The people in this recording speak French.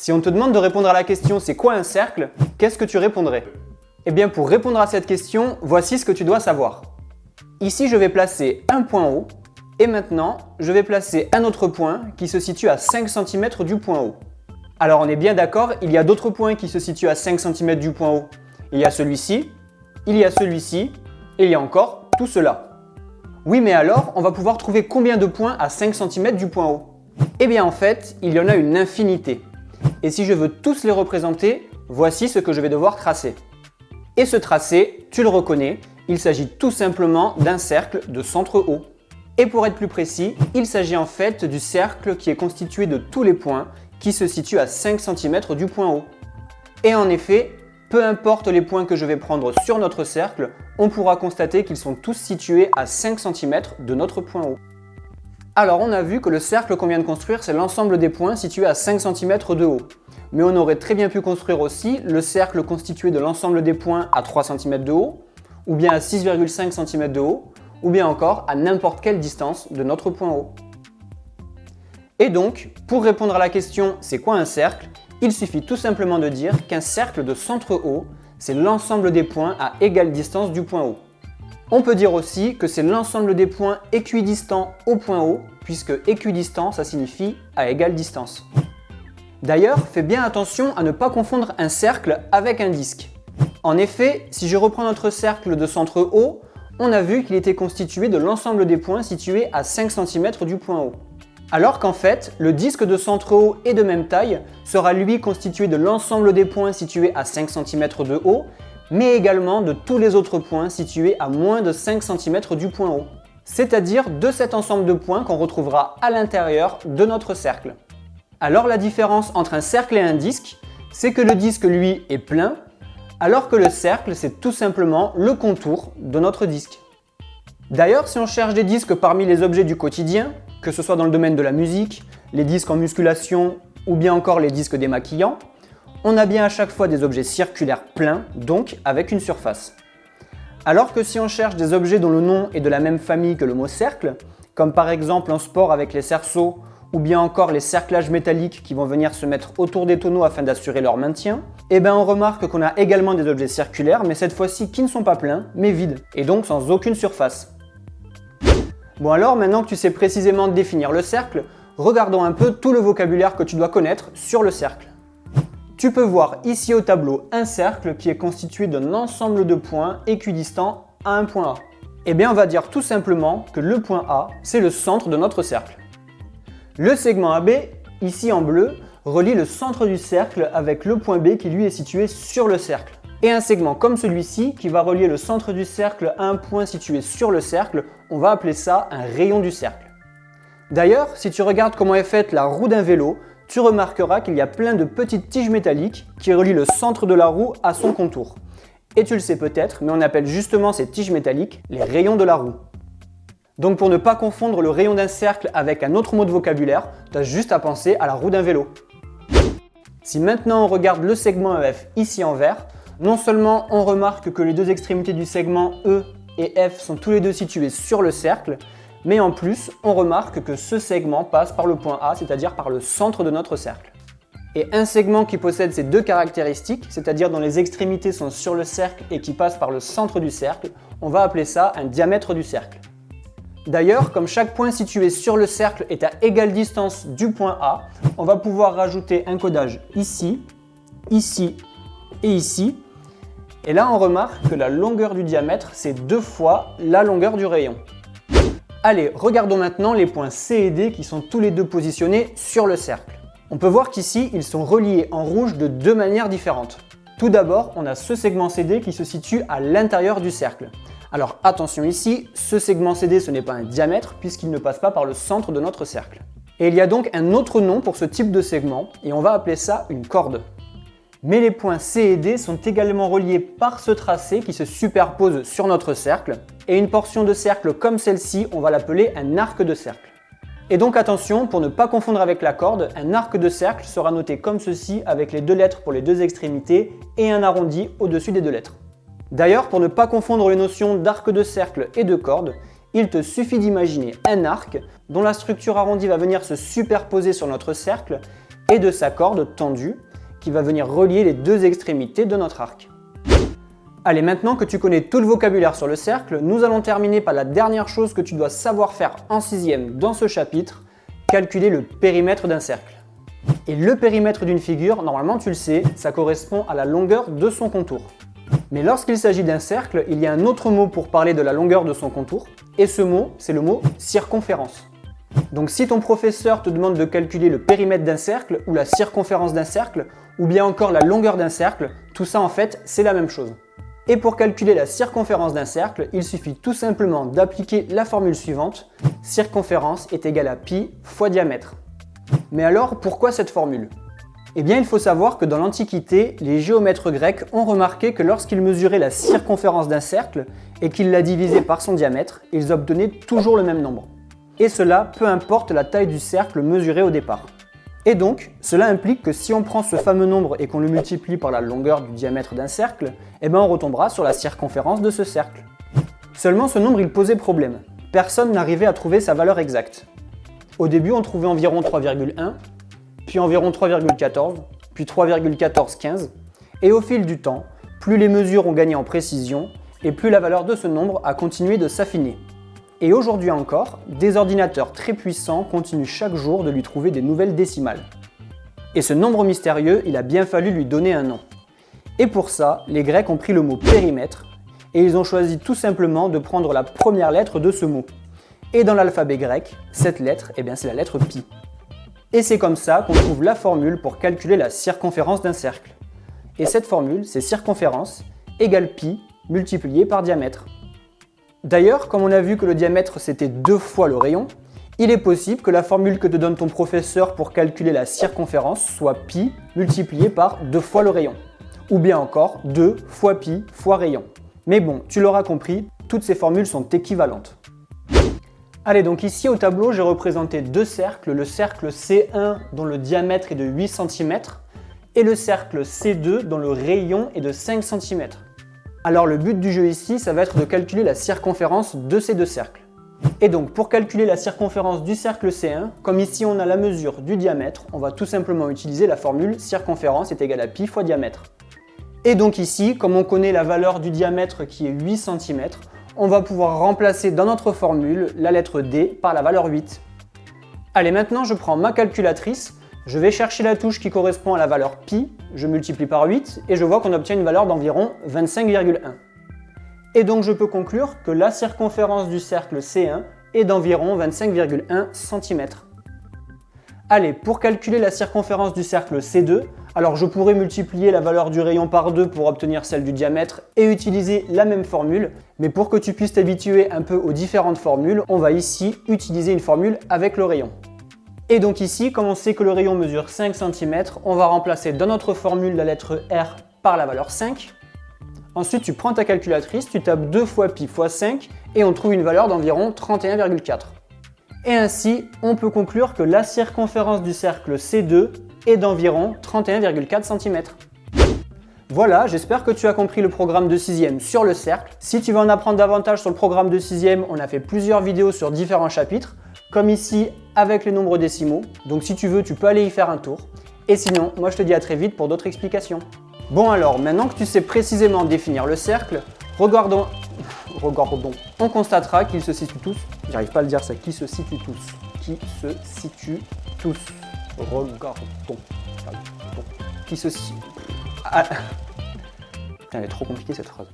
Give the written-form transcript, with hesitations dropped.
Si on te demande de répondre à la question « c'est quoi un cercle ?», qu'est-ce que tu répondrais? Eh bien pour répondre à cette question, voici ce que tu dois savoir. Ici je vais placer un point haut et maintenant je vais placer un autre point qui se situe à 5 cm du point haut. Alors on est bien d'accord, il y a d'autres points qui se situent à 5 cm du point haut. Il y a celui-ci, il y a celui-ci et il y a encore tout cela. Oui mais alors on va pouvoir trouver combien de points à 5 cm du point haut? Eh bien en fait, il y en a une infinité. Et si je veux tous les représenter, voici ce que je vais devoir tracer. Et ce tracé, tu le reconnais, il s'agit tout simplement d'un cercle de centre haut. Et pour être plus précis, il s'agit en fait du cercle qui est constitué de tous les points qui se situent à 5 cm du point haut. Et en effet, peu importe les points que je vais prendre sur notre cercle, on pourra constater qu'ils sont tous situés à 5 cm de notre point haut. Alors on a vu que le cercle qu'on vient de construire, c'est l'ensemble des points situés à 5 cm de haut. Mais on aurait très bien pu construire aussi le cercle constitué de l'ensemble des points à 3 cm de haut, ou bien à 6,5 cm de haut, ou bien encore à n'importe quelle distance de notre point haut. Et donc, pour répondre à la question « c'est quoi un cercle ?», il suffit tout simplement de dire qu'un cercle de centre haut, c'est l'ensemble des points à égale distance du point haut. On peut dire aussi que c'est l'ensemble des points équidistants au point haut, puisque équidistant, ça signifie à égale distance. D'ailleurs, fais bien attention à ne pas confondre un cercle avec un disque. En effet, si je reprends notre cercle de centre haut, on a vu qu'il était constitué de l'ensemble des points situés à 5 cm du point haut. Alors qu'en fait, le disque de centre haut et de même taille sera lui constitué de l'ensemble des points situés à 5 cm de haut, mais également de tous les autres points situés à moins de 5 cm du point haut. C'est-à-dire de cet ensemble de points qu'on retrouvera à l'intérieur de notre cercle. Alors la différence entre un cercle et un disque, c'est que le disque lui est plein, alors que le cercle c'est tout simplement le contour de notre disque. D'ailleurs, si on cherche des disques parmi les objets du quotidien, que ce soit dans le domaine de la musique, les disques en musculation ou bien encore les disques démaquillants, on a bien à chaque fois des objets circulaires pleins, donc avec une surface. Alors que si on cherche des objets dont le nom est de la même famille que le mot cercle, comme par exemple en sport avec les cerceaux ou bien encore les cerclages métalliques qui vont venir se mettre autour des tonneaux afin d'assurer leur maintien, eh bien on remarque qu'on a également des objets circulaires, mais cette fois-ci qui ne sont pas pleins, mais vides, et donc sans aucune surface. Bon alors, maintenant que tu sais précisément définir le cercle, regardons un peu tout le vocabulaire que tu dois connaître sur le cercle. Tu peux voir ici au tableau un cercle qui est constitué d'un ensemble de points équidistants à un point A. Eh bien on va dire tout simplement que le point A, c'est le centre de notre cercle. Le segment AB, ici en bleu, relie le centre du cercle avec le point B qui lui est situé sur le cercle. Et un segment comme celui-ci, qui va relier le centre du cercle à un point situé sur le cercle, on va appeler ça un rayon du cercle. D'ailleurs, si tu regardes comment est faite la roue d'un vélo, tu remarqueras qu'il y a plein de petites tiges métalliques qui relient le centre de la roue à son contour. Et tu le sais peut-être, mais on appelle justement ces tiges métalliques les rayons de la roue. Donc pour ne pas confondre le rayon d'un cercle avec un autre mot de vocabulaire, tu as juste à penser à la roue d'un vélo. Si maintenant on regarde le segment EF ici en vert, non seulement on remarque que les deux extrémités du segment E et F sont tous les deux situés sur le cercle, mais en plus on remarque que ce segment passe par le point A, c'est-à-dire par le centre de notre cercle. Et un segment qui possède ces deux caractéristiques, c'est-à-dire dont les extrémités sont sur le cercle et qui passe par le centre du cercle, on va appeler ça un diamètre du cercle. D'ailleurs, comme chaque point situé sur le cercle est à égale distance du point A, on va pouvoir rajouter un codage ici, ici et ici. Et là, on remarque que la longueur du diamètre, c'est 2 fois la longueur du rayon. Allez, regardons maintenant les points C et D qui sont tous les deux positionnés sur le cercle. On peut voir qu'ici, ils sont reliés en rouge de deux manières différentes. Tout d'abord, on a ce segment CD qui se situe à l'intérieur du cercle. Alors attention ici, ce segment CD ce n'est pas un diamètre puisqu'il ne passe pas par le centre de notre cercle. Et il y a donc un autre nom pour ce type de segment et on va appeler ça une corde. Mais les points C et D sont également reliés par ce tracé qui se superpose sur notre cercle et une portion de cercle comme celle-ci, on va l'appeler un arc de cercle. Et donc attention, pour ne pas confondre avec la corde, un arc de cercle sera noté comme ceci avec les deux lettres pour les deux extrémités et un arrondi au-dessus des deux lettres. D'ailleurs, pour ne pas confondre les notions d'arc de cercle et de corde, il te suffit d'imaginer un arc dont la structure arrondie va venir se superposer sur notre cercle et de sa corde tendue qui va venir relier les deux extrémités de notre arc. Allez, maintenant que tu connais tout le vocabulaire sur le cercle, nous allons terminer par la dernière chose que tu dois savoir faire en 6e dans ce chapitre, calculer le périmètre d'un cercle. Et le périmètre d'une figure, normalement tu le sais, ça correspond à la longueur de son contour. Mais lorsqu'il s'agit d'un cercle, il y a un autre mot pour parler de la longueur de son contour, et ce mot, c'est le mot circonférence. Donc si ton professeur te demande de calculer le périmètre d'un cercle, ou la circonférence d'un cercle, ou bien encore la longueur d'un cercle, tout ça en fait, c'est la même chose. Et pour calculer la circonférence d'un cercle, il suffit tout simplement d'appliquer la formule suivante, circonférence est égale à pi fois diamètre. Mais alors, pourquoi cette formule? Eh bien, il faut savoir que dans l'Antiquité, les géomètres grecs ont remarqué que lorsqu'ils mesuraient la circonférence d'un cercle et qu'ils la divisaient par son diamètre, ils obtenaient toujours le même nombre. Et cela, peu importe la taille du cercle mesuré au départ. Et donc, cela implique que si on prend ce fameux nombre et qu'on le multiplie par la longueur du diamètre d'un cercle, eh bien on retombera sur la circonférence de ce cercle. Seulement, ce nombre, il posait problème. Personne n'arrivait à trouver sa valeur exacte. Au début, on trouvait environ 3,1, puis environ 3,14, puis 3,1415, et au fil du temps, plus les mesures ont gagné en précision, et plus la valeur de ce nombre a continué de s'affiner. Et aujourd'hui encore, des ordinateurs très puissants continuent chaque jour de lui trouver des nouvelles décimales. Et ce nombre mystérieux, il a bien fallu lui donner un nom. Et pour ça, les Grecs ont pris le mot périmètre, et ils ont choisi tout simplement de prendre la première lettre de ce mot. Et dans l'alphabet grec, cette lettre, eh bien c'est la lettre pi. Et c'est comme ça qu'on trouve la formule pour calculer la circonférence d'un cercle. Et cette formule, c'est circonférence égale pi multiplié par diamètre. D'ailleurs, comme on a vu que le diamètre c'était 2 fois le rayon, il est possible que la formule que te donne ton professeur pour calculer la circonférence soit pi multiplié par 2 fois le rayon. Ou bien encore 2 fois pi fois rayon. Mais bon, tu l'auras compris, toutes ces formules sont équivalentes. Allez, donc ici au tableau, j'ai représenté deux cercles, le cercle C1 dont le diamètre est de 8 cm et le cercle C2 dont le rayon est de 5 cm. Alors le but du jeu ici, ça va être de calculer la circonférence de ces deux cercles. Et donc pour calculer la circonférence du cercle C1, comme ici on a la mesure du diamètre, on va tout simplement utiliser la formule circonférence est égale à pi fois diamètre. Et donc ici, comme on connaît la valeur du diamètre qui est 8 cm, on va pouvoir remplacer dans notre formule la lettre D par la valeur 8. Allez, maintenant je prends ma calculatrice, je vais chercher la touche qui correspond à la valeur pi, je multiplie par 8 et je vois qu'on obtient une valeur d'environ 25,1. Et donc je peux conclure que la circonférence du cercle C1 est d'environ 25,1 cm. Allez, pour calculer la circonférence du cercle C2, alors je pourrais multiplier la valeur du rayon par 2 pour obtenir celle du diamètre et utiliser la même formule, mais pour que tu puisses t'habituer un peu aux différentes formules, on va ici utiliser une formule avec le rayon. Et donc ici, comme on sait que le rayon mesure 5 cm, on va remplacer dans notre formule la lettre R par la valeur 5. Ensuite, tu prends ta calculatrice, tu tapes 2 fois pi fois 5 et on trouve une valeur d'environ 31,4. Et ainsi, on peut conclure que la circonférence du cercle C2 est d'environ 31,4 cm. Voilà, j'espère que tu as compris le programme de 6e sur le cercle. Si tu veux en apprendre davantage sur le programme de 6e, on a fait plusieurs vidéos sur différents chapitres, comme ici avec les nombres décimaux. Donc si tu veux, tu peux aller y faire un tour. Et sinon, moi je te dis à très vite pour d'autres explications. Bon alors, maintenant que tu sais précisément définir le cercle, regardons. On constatera qu'ils se situent tous. J'arrive pas à le dire ça, qui se situent tous. Qui se situent tous. Regardons. Qui se situent. Ah. Putain, elle est trop compliquée cette phrase.